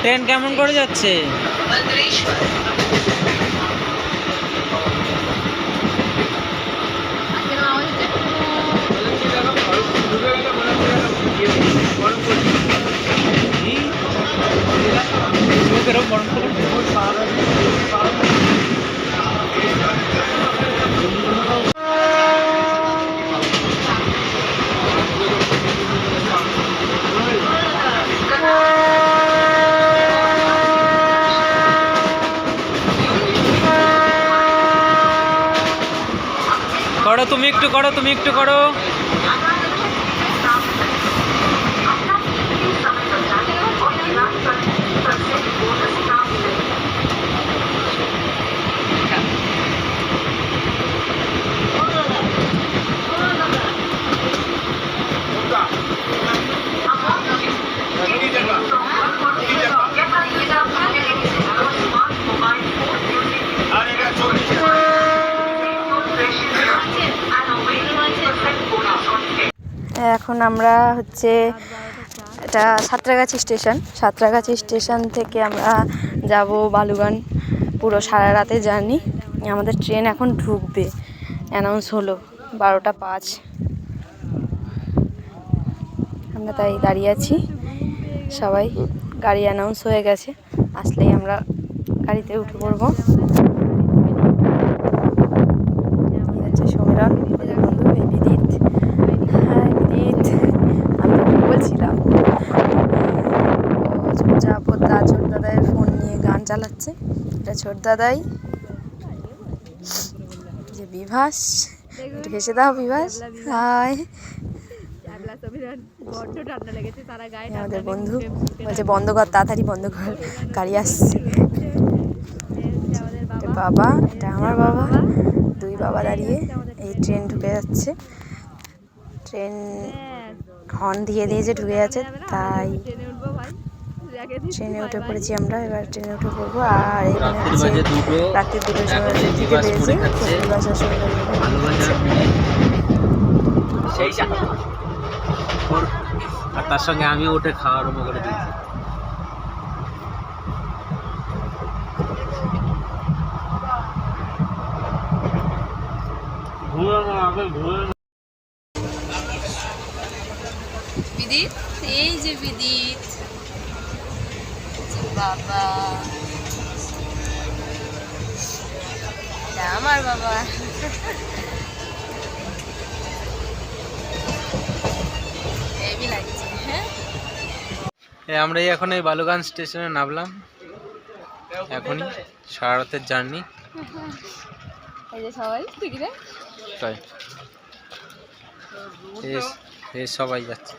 Train কেমন করে যাচ্ছে? করো তুমি একটু করো, তুমি একটু করো। এখন আমরা হচ্ছে এটা সাঁতরাগাছি স্টেশন। সাঁতরাগাছি স্টেশন থেকে আমরা যাব বালুগান। পুরো সারা রাতে জার্নি। আমাদের ট্রেন এখন ঢুকবে, অ্যানাউন্স হলো 12টা 5। আমরা তাই দাঁড়িয়ে আছি সবাই। গাড়ি অ্যানাউন্স হয়ে গেছে, আসলেই আমরা গাড়িতে উঠে পড়বো। হচ্ছে সমীরণ, বন্ধু, এই বিদিত। হ্যাঁ বিদিত, আমি তোকে বলছিলাম ও চুপচাপ ওর ছোট দাদাইয়ের ফোন নিয়ে গান চালাচ্ছে। এটা ছোট দাদাই, যে বিভাস, একটু হেসে দাও বিভাস। হাই, আমাদের বন্ধু বলছে বন্ধ কর, তাড়াতাড়ি বন্ধ কর, গাড়ি আসছে। এটা বাবা, এটা আমার বাবা, দুই বাবা দাঁড়িয়ে। এই ট্রেন ঢুকে যাচ্ছে, ট্রেন হর্ন দিয়ে দিয়েছে, ঢুকে যাচ্ছে। তাই ট্রেনে উঠে পড়েছি আমরা, এবার ট্রেনে উঠে পড়বো। আর এখানে হচ্ছে রাত্রি 2টোর সময় দিতে পেরেছে বাসার সঙ্গে। আর তার সঙ্গে আমি উঠে খাওয়া আরম্ভ করে দিয়েছি। বিদিত, এই যে বিদিত বাবা, আমার বাবা। আমরা এখন এই বালুগান স্টেশনে নামলাম। এখনই সারা রাতের জার্নি। তাই সবাই যাচ্ছে।